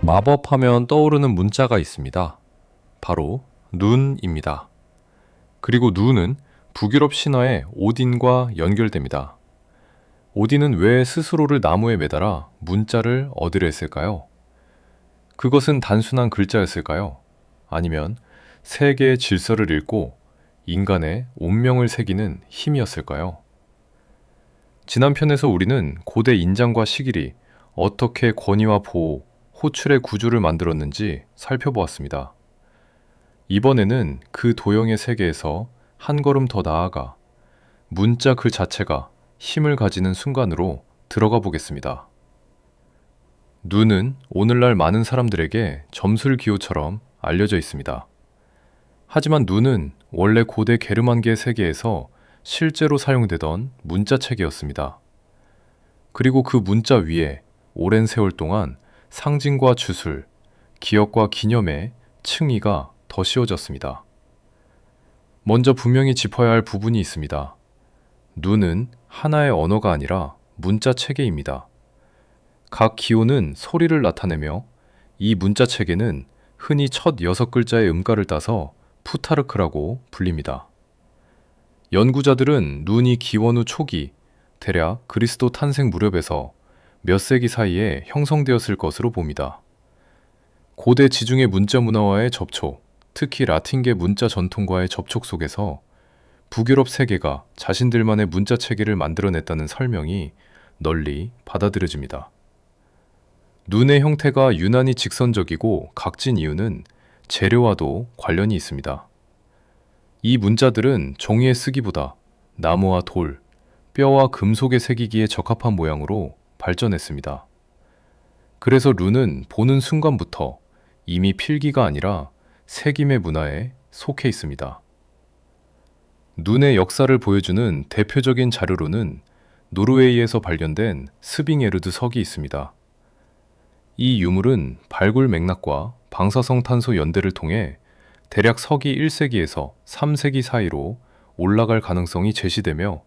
마법하면 떠오르는 문자가 있습니다. 바로 눈입니다. 그리고 눈은 북유럽 신화의 오딘과 연결됩니다. 오딘은 왜 스스로를 나무에 매달아 문자를 얻으려 했을까요? 그것은 단순한 글자였을까요? 아니면 세계의 질서를 읽고 인간의 운명을 새기는 힘이었을까요? 지난 편에서 우리는 고대 인장과 시길이 어떻게 권위와 보호, 호출의 구조를 만들었는지 살펴보았습니다. 이번에는 그 도형의 세계에서 한 걸음 더 나아가 문자 그 자체가 힘을 가지는 순간으로 들어가 보겠습니다. 눈은 오늘날 많은 사람들에게 점술기호처럼 알려져 있습니다. 하지만 눈은 원래 고대 게르만계 세계에서 실제로 사용되던 문자체계였습니다. 그리고 그 문자 위에 오랜 세월 동안 상징과 주술, 기억과 기념의 층위가 더 씌워졌습니다. 먼저 분명히 짚어야 할 부분이 있습니다. 눈은 하나의 언어가 아니라 문자 체계입니다. 각 기호는 소리를 나타내며 이 문자 체계는 흔히 첫 6글자의 음가를 따서 푸타르크라고 불립니다. 연구자들은 눈이 기원 후 초기, 대략 그리스도 탄생 무렵에서 몇 세기 사이에 형성되었을 것으로 봅니다. 고대 지중해 문자 문화와의 접촉, 특히 라틴계 문자 전통과의 접촉 속에서 북유럽 세계가 자신들만의 문자 체계를 만들어냈다는 설명이 널리 받아들여집니다. 눈의 형태가 유난히 직선적이고 각진 이유는 재료와도 관련이 있습니다. 이 문자들은 종이에 쓰기보다 나무와 돌, 뼈와 금속에 새기기에 적합한 모양으로 발전했습니다. 그래서 룬은 보는 순간부터 이미 필기가 아니라 새김의 문화에 속해 있습니다. 눈의 역사를 보여주는 대표적인 자료로는 노르웨이에서 발견된 스빙에르드 석이 있습니다. 이 유물은 발굴 맥락과 방사성 탄소 연대를 통해 대략 서기 1세기에서 3세기 사이로 올라갈 가능성이 제시되며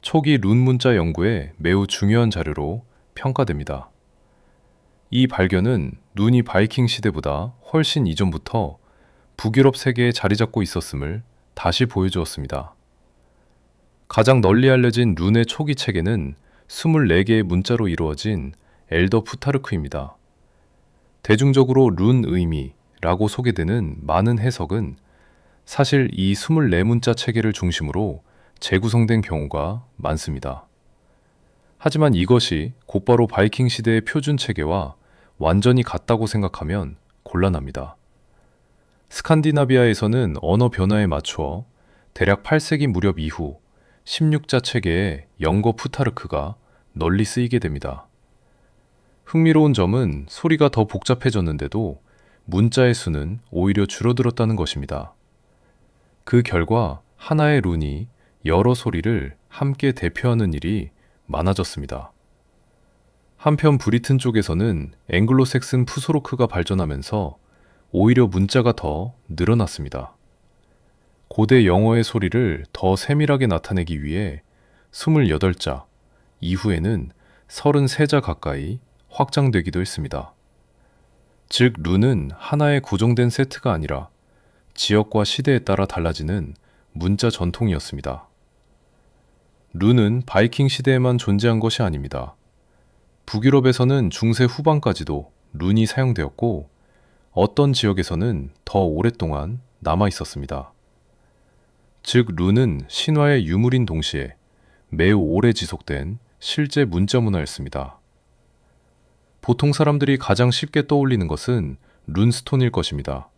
초기 룬 문자 연구에 매우 중요한 자료로 평가됩니다. 이 발견은 눈이 바이킹 시대보다 훨씬 이전부터 북유럽 세계에 자리 잡고 있었음을 다시 보여주었습니다. 가장 널리 알려진 룬의 초기 체계는 24개의 문자로 이루어진 엘더 푸타르크입니다. 대중적으로 룬 의미라고 소개되는 많은 해석은 사실 이 24문자 체계를 중심으로 재구성된 경우가 많습니다. 하지만 이것이 곧바로 바이킹 시대의 표준 체계와 완전히 같다고 생각하면 곤란합니다. 스칸디나비아에서는 언어 변화에 맞추어 대략 8세기 무렵 이후 16자 체계의 영거 푸타르크가 널리 쓰이게 됩니다. 흥미로운 점은 소리가 더 복잡해졌는데도 문자의 수는 오히려 줄어들었다는 것입니다. 그 결과 하나의 룬이 여러 소리를 함께 대표하는 일이 많아졌습니다. 한편 브리튼 쪽에서는 앵글로색슨 푸소로크가 발전하면서 오히려 문자가 더 늘어났습니다. 고대 영어의 소리를 더 세밀하게 나타내기 위해 28자, 이후에는 33자 가까이 확장되기도 했습니다. 즉, 룬은 하나의 고정된 세트가 아니라 지역과 시대에 따라 달라지는 문자 전통이었습니다. 룬은 바이킹 시대에만 존재한 것이 아닙니다. 북유럽에서는 중세 후반까지도 룬이 사용되었고 어떤 지역에서는 더 오랫동안 남아 있었습니다. 즉, 룬은 신화의 유물인 동시에 매우 오래 지속된 실제 문자 문화였습니다. 보통 사람들이 가장 쉽게 떠올리는 것은 룬스톤일 것입니다.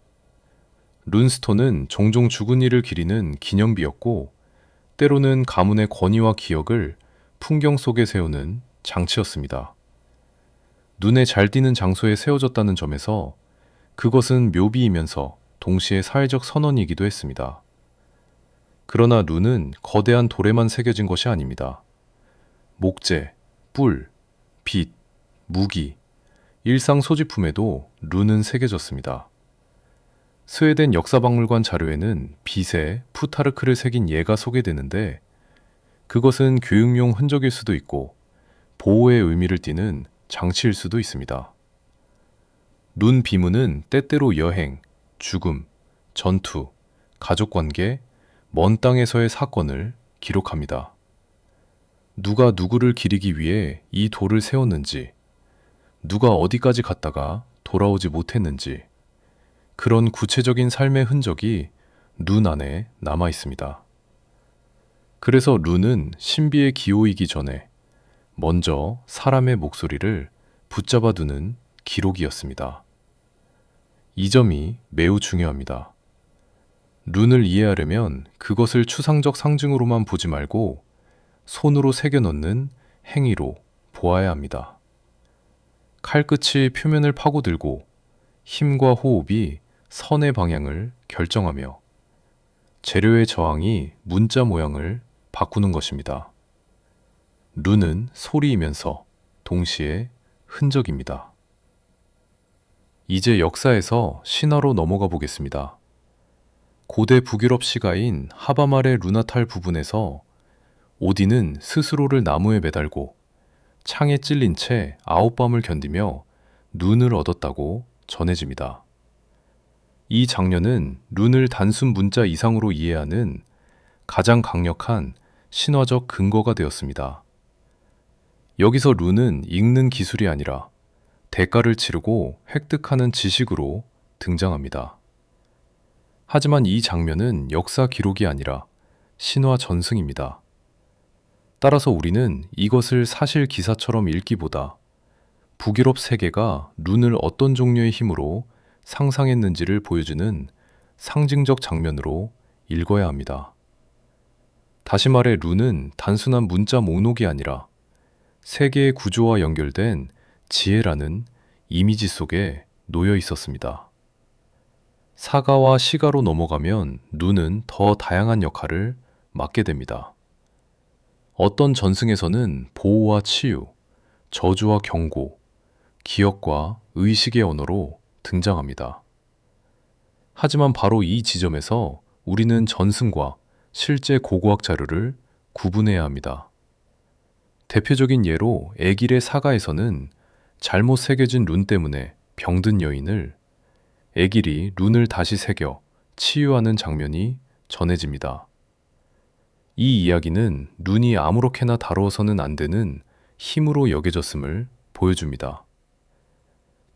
룬스톤은 종종 죽은 이를 기리는 기념비였고 때로는 가문의 권위와 기억을 풍경 속에 세우는 장치였습니다. 눈에 잘 띄는 장소에 세워졌다는 점에서 그것은 묘비이면서 동시에 사회적 선언이기도 했습니다. 그러나 룬은 거대한 돌에만 새겨진 것이 아닙니다. 목재, 뿔, 빛, 무기, 일상 소지품에도 룬은 새겨졌습니다. 스웨덴 역사박물관 자료에는 빛에 푸타르크를 새긴 예가 소개되는데 그것은 교육용 흔적일 수도 있고 보호의 의미를 띠는 장치일 수도 있습니다. 룬 비문은 때때로 여행, 죽음, 전투, 가족관계, 먼 땅에서의 사건을 기록합니다. 누가 누구를 기리기 위해 이 돌을 세웠는지, 누가 어디까지 갔다가 돌아오지 못했는지, 그런 구체적인 삶의 흔적이 룬 안에 남아 있습니다. 그래서 룬은 신비의 기호이기 전에 먼저 사람의 목소리를 붙잡아 두는 기록이었습니다. 이 점이 매우 중요합니다. 룬을 이해하려면 그것을 추상적 상징으로만 보지 말고 손으로 새겨 넣는 행위로 보아야 합니다. 칼끝이 표면을 파고들고 힘과 호흡이 선의 방향을 결정하며 재료의 저항이 문자 모양을 바꾸는 것입니다. 룬은 소리이면서 동시에 흔적입니다. 이제 역사에서 신화로 넘어가 보겠습니다. 고대 북유럽 시가인 하바말의 루나탈 부분에서 오딘은 스스로를 나무에 매달고 창에 찔린 채 9밤을 견디며 눈을 얻었다고 전해집니다. 이 장면은 룬을 단순 문자 이상으로 이해하는 가장 강력한 신화적 근거가 되었습니다. 여기서 룬은 읽는 기술이 아니라 대가를 치르고 획득하는 지식으로 등장합니다. 하지만 이 장면은 역사 기록이 아니라 신화 전승입니다. 따라서 우리는 이것을 사실 기사처럼 읽기보다 북유럽 세계가 룬을 어떤 종류의 힘으로 상상했는지를 보여주는 상징적 장면으로 읽어야 합니다. 다시 말해 룬은 단순한 문자 목록이 아니라 세계의 구조와 연결된 지혜라는 이미지 속에 놓여 있었습니다. 사가와 시가로 넘어가면 룬은 더 다양한 역할을 맡게 됩니다. 어떤 전승에서는 보호와 치유, 저주와 경고, 기억과 의식의 언어로 등장합니다. 하지만 바로 이 지점에서 우리는 전승과 실제 고고학 자료를 구분해야 합니다. 대표적인 예로 에길의 사가에서는 잘못 새겨진 룬 때문에 병든 여인을 에길이 룬을 다시 새겨 치유하는 장면이 전해집니다. 이 이야기는 룬이 아무렇게나 다루어서는 안 되는 힘으로 여겨졌음을 보여줍니다.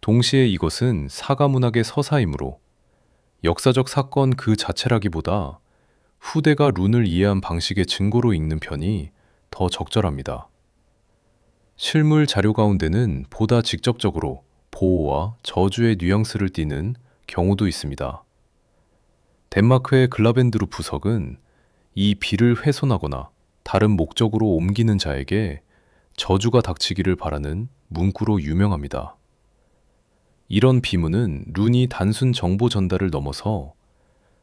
동시에 이것은 사가 문학의 서사이므로 역사적 사건 그 자체라기보다 후대가 룬을 이해한 방식의 증거로 읽는 편이 더 적절합니다. 실물 자료 가운데는 보다 직접적으로 보호와 저주의 뉘앙스를 띠는 경우도 있습니다. 덴마크의 글라벤드루 부석은 이 비를 훼손하거나 다른 목적으로 옮기는 자에게 저주가 닥치기를 바라는 문구로 유명합니다. 이런 비문은 룬이 단순 정보 전달을 넘어서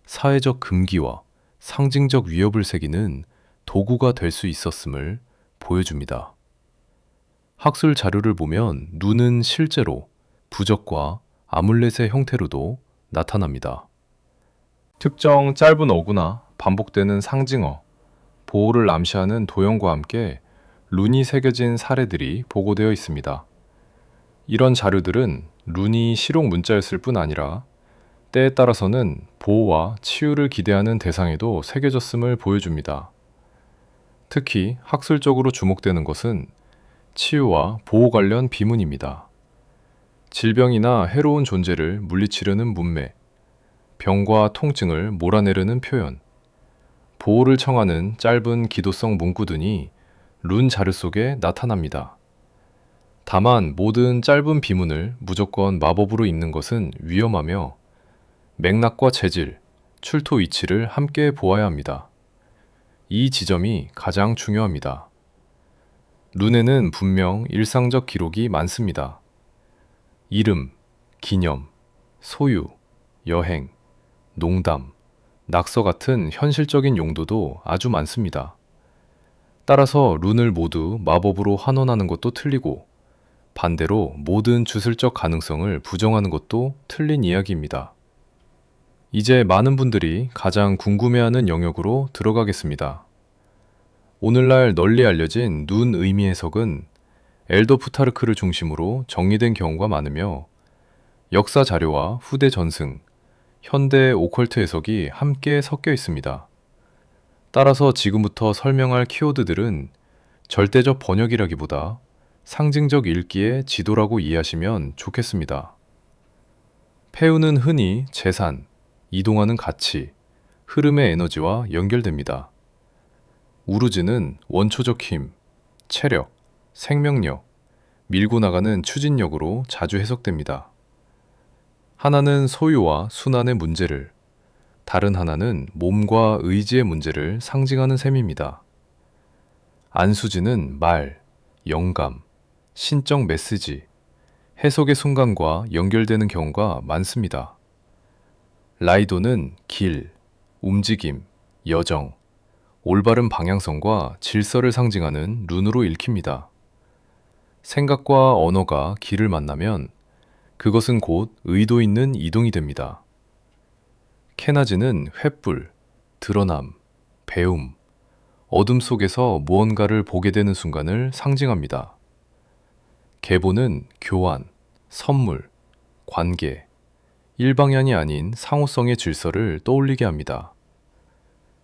사회적 금기와 상징적 위협을 새기는 도구가 될 수 있었음을 보여줍니다. 학술 자료를 보면 룬은 실제로 부적과 아물렛의 형태로도 나타납니다. 특정 짧은 어구나 반복되는 상징어, 보호를 암시하는 도형과 함께 룬이 새겨진 사례들이 보고되어 있습니다. 이런 자료들은 룬이 실용 문자였을 뿐 아니라 때에 따라서는 보호와 치유를 기대하는 대상에도 새겨졌음을 보여줍니다. 특히 학술적으로 주목되는 것은 치유와 보호 관련 비문입니다. 질병이나 해로운 존재를 물리치려는 문매, 병과 통증을 몰아내려는 표현, 보호를 청하는 짧은 기도성 문구 등이 룬 자료 속에 나타납니다. 다만 모든 짧은 비문을 무조건 마법으로 읽는 것은 위험하며 맥락과 재질, 출토 위치를 함께 보아야 합니다. 이 지점이 가장 중요합니다. 룬에는 분명 일상적 기록이 많습니다. 이름, 기념, 소유, 여행, 농담, 낙서 같은 현실적인 용도도 아주 많습니다. 따라서 룬을 모두 마법으로 환원하는 것도 틀리고 반대로 모든 주술적 가능성을 부정하는 것도 틀린 이야기입니다. 이제 많은 분들이 가장 궁금해하는 영역으로 들어가겠습니다. 오늘날 널리 알려진 룬 의미 해석은 엘더 푸타르크를 중심으로 정리된 경우가 많으며 역사 자료와 후대 전승, 현대 오컬트 해석이 함께 섞여 있습니다. 따라서 지금부터 설명할 키워드들은 절대적 번역이라기보다 상징적 읽기의 지도라고 이해하시면 좋겠습니다. 폐우는 흔히 재산, 이동하는 가치, 흐름의 에너지와 연결됩니다. 우르즈는 원초적 힘, 체력, 생명력, 밀고 나가는 추진력으로 자주 해석됩니다. 하나는 소유와 순환의 문제를, 다른 하나는 몸과 의지의 문제를 상징하는 셈입니다. 안수지는 말, 영감, 신적 메시지, 해석의 순간과 연결되는 경우가 많습니다. 라이도는 길, 움직임, 여정, 올바른 방향성과 질서를 상징하는 룬으로 읽힙니다. 생각과 언어가 길을 만나면 그것은 곧 의도 있는 이동이 됩니다. 케나즈는 횃불, 드러남, 배움, 어둠 속에서 무언가를 보게 되는 순간을 상징합니다. 계보는 교환, 선물, 관계, 일방향이 아닌 상호성의 질서를 떠올리게 합니다.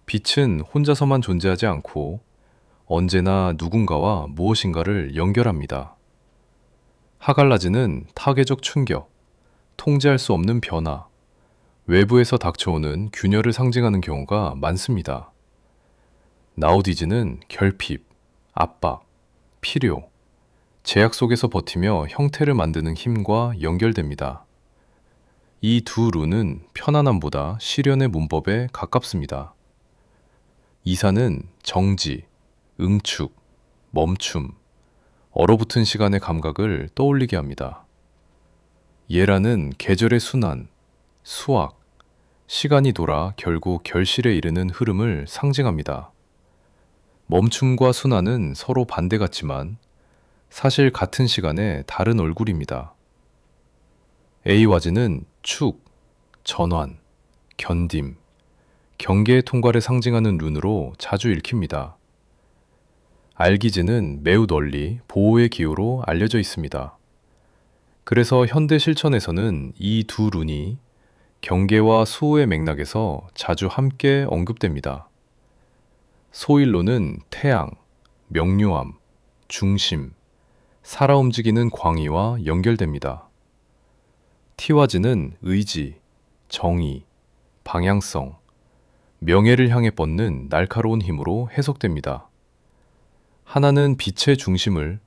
빛은 혼자서만 존재하지 않고 언제나 누군가와 무엇인가를 연결합니다. 하갈라즈는 타개적 충격, 통제할 수 없는 변화, 외부에서 닥쳐오는 균열을 상징하는 경우가 많습니다. 나우디즈는 결핍, 압박, 필요, 제약 속에서 버티며 형태를 만드는 힘과 연결됩니다. 이 두 룬은 편안함보다 시련의 문법에 가깝습니다. 이사는 정지, 응축, 멈춤, 얼어붙은 시간의 감각을 떠올리게 합니다. 예라는 계절의 순환, 수확, 시간이 돌아 결국 결실에 이르는 흐름을 상징합니다. 멈춤과 순환은 서로 반대 같지만 사실 같은 시간의 다른 얼굴입니다. 에이와즈는 축, 전환, 견딤, 경계의 통과를 상징하는 룬으로 자주 읽힙니다. 알기즈는 매우 널리 보호의 기호로 알려져 있습니다. 그래서 현대 실천에서는 이 두 룬이 경계와 수호의 맥락에서 자주 함께 언급됩니다. 소일로는 태양, 명료함, 중심, 살아 움직이는 광의와 연결됩니다. 티와즈는 의지, 정의, 방향성, 명예를 향해 뻗는 날카로운 힘으로 해석됩니다. 하나는 빛의 중심을,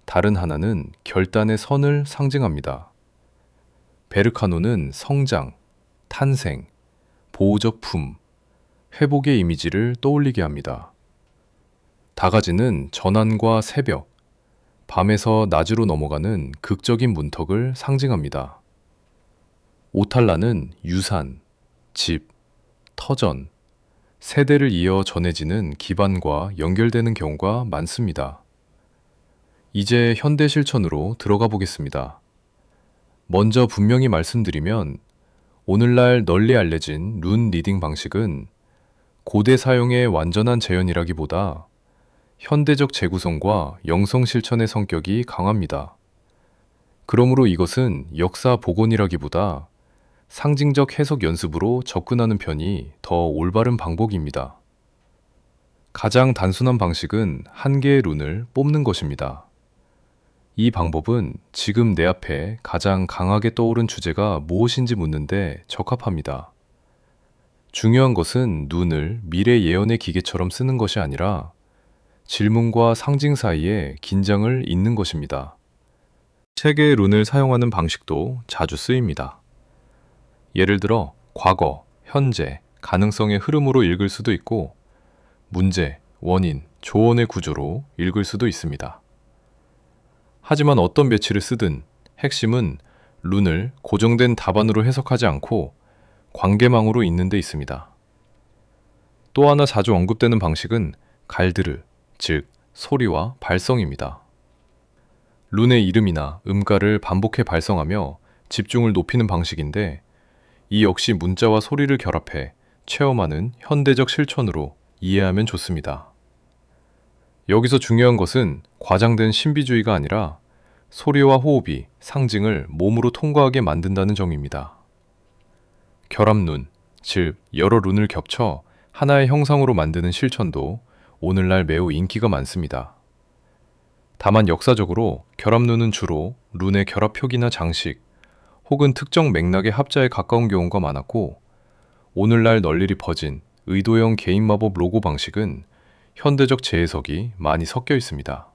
다른 하나는 결단의 선을 상징합니다. 베르카노는 성장, 탄생, 보호적 품, 회복의 이미지를 떠올리게 합니다. 다가지는 전환과 새벽, 밤에서 낮으로 넘어가는 극적인 문턱을 상징합니다. 오탈라는 유산, 집, 터전, 세대를 이어 전해지는 기반과 연결되는 경우가 많습니다. 이제 현대 실천으로 들어가 보겠습니다. 먼저 분명히 말씀드리면 오늘날 널리 알려진 룬 리딩 방식은 고대 사용의 완전한 재현이라기보다 현대적 재구성과 영성 실천의 성격이 강합니다. 그러므로 이것은 역사 복원이라기보다 상징적 해석 연습으로 접근하는 편이 더 올바른 방법입니다. 가장 단순한 방식은 한 개의 룬을 뽑는 것입니다. 이 방법은 지금 내 앞에 가장 강하게 떠오른 주제가 무엇인지 묻는데 적합합니다. 중요한 것은 룬을 미래 예언의 기계처럼 쓰는 것이 아니라 질문과 상징 사이에 긴장을 잇는 것입니다. 세 개의 룬을 사용하는 방식도 자주 쓰입니다. 예를 들어 과거, 현재, 가능성의 흐름으로 읽을 수도 있고 문제, 원인, 조언의 구조로 읽을 수도 있습니다. 하지만 어떤 배치를 쓰든 핵심은 룬을 고정된 답안으로 해석하지 않고 관계망으로 읽는 데 있습니다. 또 하나 자주 언급되는 방식은 갈드르, 즉 소리와 발성입니다. 룬의 이름이나 음가를 반복해 발성하며 집중을 높이는 방식인데 이 역시 문자와 소리를 결합해 체험하는 현대적 실천으로 이해하면 좋습니다. 여기서 중요한 것은 과장된 신비주의가 아니라 소리와 호흡이 상징을 몸으로 통과하게 만든다는 점입니다. 결합룬, 즉 여러 룬을 겹쳐 하나의 형상으로 만드는 실천도 오늘날 매우 인기가 많습니다. 다만 역사적으로 결합룬은 주로 룬의 결합 표기나 장식, 혹은 특정 맥락의 합자에 가까운 경우가 많았고, 오늘날 널리 퍼진 의도형 개인 마법 로고 방식은 현대적 재해석이 많이 섞여 있습니다.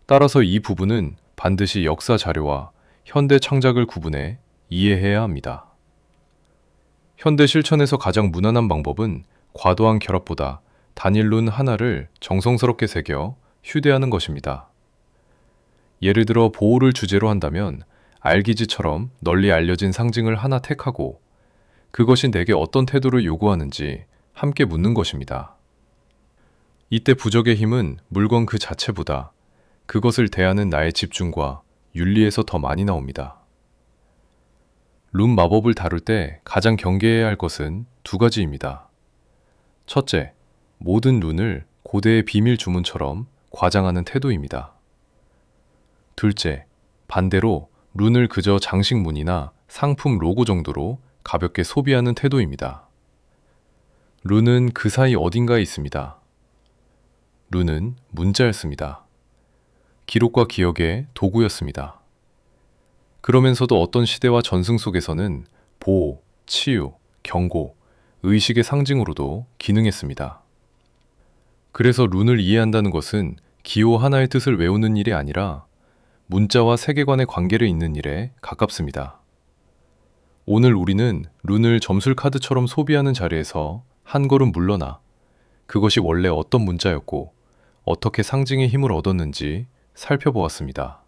따라서 이 부분은 반드시 역사 자료와 현대 창작을 구분해 이해해야 합니다. 현대 실천에서 가장 무난한 방법은 과도한 결합보다 단일 룬 하나를 정성스럽게 새겨 휴대하는 것입니다. 예를 들어 보호를 주제로 한다면 알기지처럼 널리 알려진 상징을 하나 택하고 그것이 내게 어떤 태도를 요구하는지 함께 묻는 것입니다. 이때 부적의 힘은 물건 그 자체보다 그것을 대하는 나의 집중과 윤리에서 더 많이 나옵니다. 룬 마법을 다룰 때 가장 경계해야 할 것은 두 가지입니다. 첫째, 모든 룬을 고대의 비밀 주문처럼 과장하는 태도입니다. 둘째, 반대로 룬을 그저 장식문이나 상품 로고 정도로 가볍게 소비하는 태도입니다. 룬은 그 사이 어딘가에 있습니다. 룬은 문자였습니다. 기록과 기억의 도구였습니다. 그러면서도 어떤 시대와 전승 속에서는 보호, 치유, 경고, 의식의 상징으로도 기능했습니다. 그래서 룬을 이해한다는 것은 기호 하나의 뜻을 외우는 일이 아니라 문자와 세계관의 관계를 잇는 일에 가깝습니다. 오늘 우리는 룬을 점술카드처럼 소비하는 자리에서 한 걸음 물러나 그것이 원래 어떤 문자였고 어떻게 상징의 힘을 얻었는지 살펴보았습니다.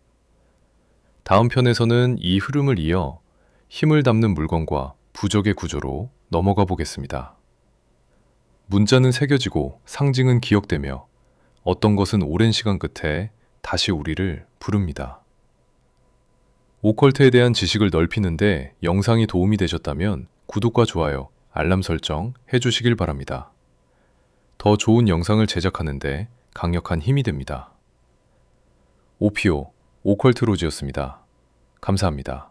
다음 편에서는 이 흐름을 이어 힘을 담는 물건과 부적의 구조로 넘어가 보겠습니다. 문자는 새겨지고 상징은 기억되며 어떤 것은 오랜 시간 끝에 다시 우리를 부릅니다. 오컬트에 대한 지식을 넓히는데 영상이 도움이 되셨다면 구독과 좋아요, 알람 설정 해주시길 바랍니다. 더 좋은 영상을 제작하는데 강력한 힘이 됩니다. 오피오, 오컬트로즈였습니다. 감사합니다.